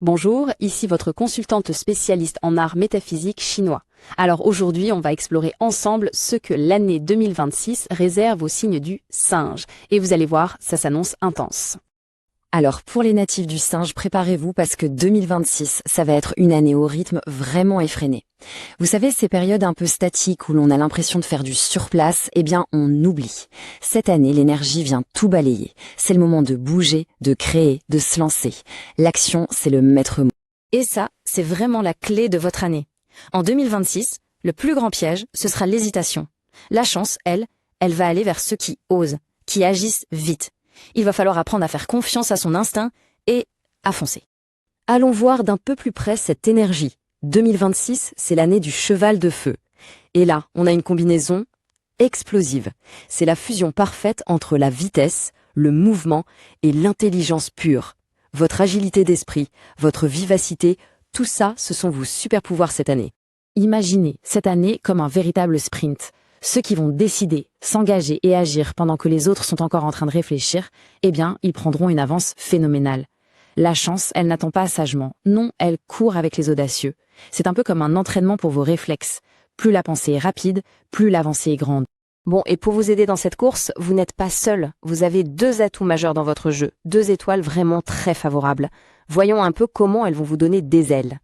Bonjour, ici votre consultante spécialiste en art métaphysique chinois. Alors aujourd'hui, on va explorer ensemble ce que l'année 2026 réserve au signe du singe. Et vous allez voir, ça s'annonce intense. Alors pour les natifs du singe, préparez-vous parce que 2026, ça va être une année au rythme vraiment effréné. Vous savez, ces périodes un peu statiques où l'on a l'impression de faire du surplace, eh bien on oublie. Cette année, l'énergie vient tout balayer. C'est le moment de bouger, de créer, de se lancer. L'action, c'est le maître mot. Et ça, c'est vraiment la clé de votre année. En 2026, le plus grand piège, ce sera l'hésitation. La chance, elle va aller vers ceux qui osent, qui agissent vite. Il va falloir apprendre à faire confiance à son instinct et à foncer. Allons voir d'un peu plus près cette énergie. 2026, c'est l'année du cheval de feu. Et là, on a une combinaison explosive. C'est la fusion parfaite entre la vitesse, le mouvement et l'intelligence pure. Votre agilité d'esprit, votre vivacité, tout ça, ce sont vos super pouvoirs cette année. Imaginez cette année comme un véritable sprint. Ceux qui vont décider, s'engager et agir pendant que les autres sont encore en train de réfléchir, eh bien, ils prendront une avance phénoménale. La chance, elle n'attend pas sagement. Non, elle court avec les audacieux. C'est un peu comme un entraînement pour vos réflexes. Plus la pensée est rapide, plus l'avancée est grande. Bon, et pour vous aider dans cette course, vous n'êtes pas seul. Vous avez deux atouts majeurs dans votre jeu, deux étoiles vraiment très favorables. Voyons un peu comment elles vont vous donner des ailes.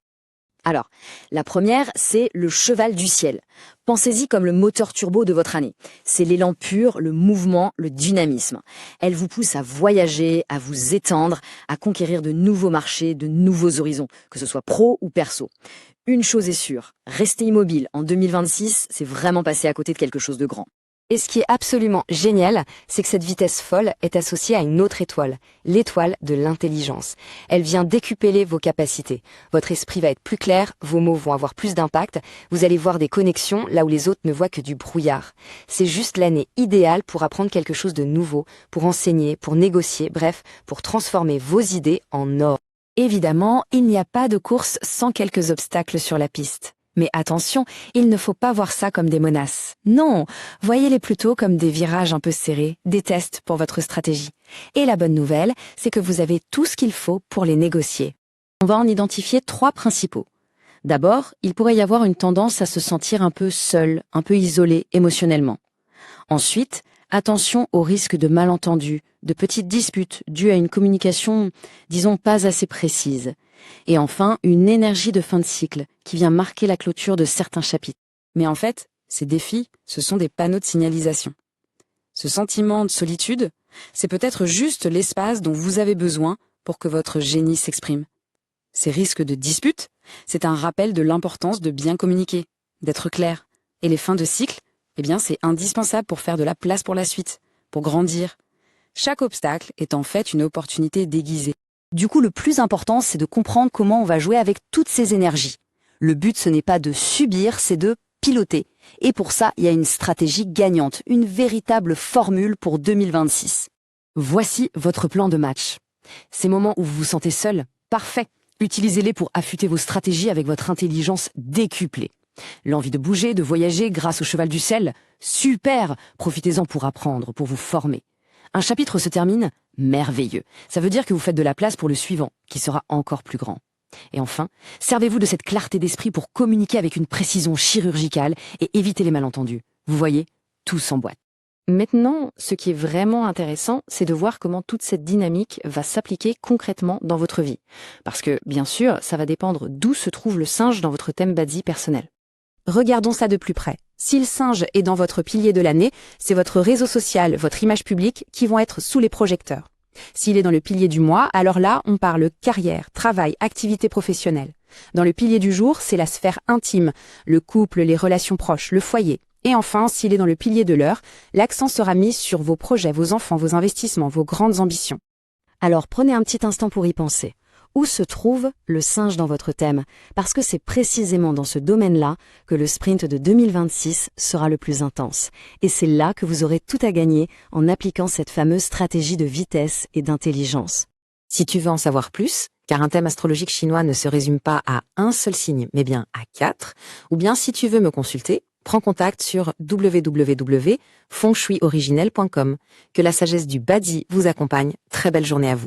Alors, la première, c'est le cheval du ciel. Pensez-y comme le moteur turbo de votre année. C'est l'élan pur, le mouvement, le dynamisme. Elle vous pousse à voyager, à vous étendre, à conquérir de nouveaux marchés, de nouveaux horizons, que ce soit pro ou perso. Une chose est sûre, rester immobile en 2026, c'est vraiment passer à côté de quelque chose de grand. Et ce qui est absolument génial, c'est que cette vitesse folle est associée à une autre étoile, l'étoile de l'intelligence. Elle vient décupler vos capacités. Votre esprit va être plus clair, vos mots vont avoir plus d'impact, vous allez voir des connexions là où les autres ne voient que du brouillard. C'est juste l'année idéale pour apprendre quelque chose de nouveau, pour enseigner, pour négocier, bref, pour transformer vos idées en or. Évidemment, il n'y a pas de course sans quelques obstacles sur la piste. Mais attention, il ne faut pas voir ça comme des menaces. Non, voyez-les plutôt comme des virages un peu serrés, des tests pour votre stratégie. Et la bonne nouvelle, c'est que vous avez tout ce qu'il faut pour les négocier. On va en identifier trois principaux. D'abord, il pourrait y avoir une tendance à se sentir un peu seul, un peu isolé émotionnellement. Ensuite, attention au risque de malentendus, de petites disputes dues à une communication, disons, pas assez précise. Et enfin, une énergie de fin de cycle qui vient marquer la clôture de certains chapitres. Mais en fait, ces défis, ce sont des panneaux de signalisation. Ce sentiment de solitude, c'est peut-être juste l'espace dont vous avez besoin pour que votre génie s'exprime. Ces risques de dispute, c'est un rappel de l'importance de bien communiquer, d'être clair. Et les fins de cycle, eh bien, c'est indispensable pour faire de la place pour la suite, pour grandir. Chaque obstacle est en fait une opportunité déguisée. Du coup, le plus important, c'est de comprendre comment on va jouer avec toutes ces énergies. Le but, ce n'est pas de subir, c'est de piloter. Et pour ça, il y a une stratégie gagnante, une véritable formule pour 2026. Voici votre plan de match. Ces moments où vous vous sentez seul, parfait. Utilisez-les pour affûter vos stratégies avec votre intelligence décuplée. L'envie de bouger, de voyager grâce au cheval du ciel, super. Profitez-en pour apprendre, pour vous former. Un chapitre se termine merveilleux. Ça veut dire que vous faites de la place pour le suivant, qui sera encore plus grand. Et enfin, servez-vous de cette clarté d'esprit pour communiquer avec une précision chirurgicale et éviter les malentendus. Vous voyez, tout s'emboîte. Maintenant, ce qui est vraiment intéressant, c'est de voir comment toute cette dynamique va s'appliquer concrètement dans votre vie. Parce que, bien sûr, ça va dépendre d'où se trouve le singe dans votre thème badi personnel. Regardons ça de plus près. Si le singe est dans votre pilier de l'année, c'est votre réseau social, votre image publique qui vont être sous les projecteurs. S'il est dans le pilier du mois, alors là, on parle carrière, travail, activité professionnelle. Dans le pilier du jour, c'est la sphère intime, le couple, les relations proches, le foyer. Et enfin, s'il est dans le pilier de l'heure, l'accent sera mis sur vos projets, vos enfants, vos investissements, vos grandes ambitions. Alors prenez un petit instant pour y penser. Où se trouve le singe dans votre thème? Parce que c'est précisément dans ce domaine-là que le sprint de 2026 sera le plus intense. Et c'est là que vous aurez tout à gagner en appliquant cette fameuse stratégie de vitesse et d'intelligence. Si tu veux en savoir plus, car un thème astrologique chinois ne se résume pas à un seul signe, mais bien à 4, ou bien si tu veux me consulter, prends contact sur www.fengshuioriginel.com. Que la sagesse du badi vous accompagne. Très belle journée à vous.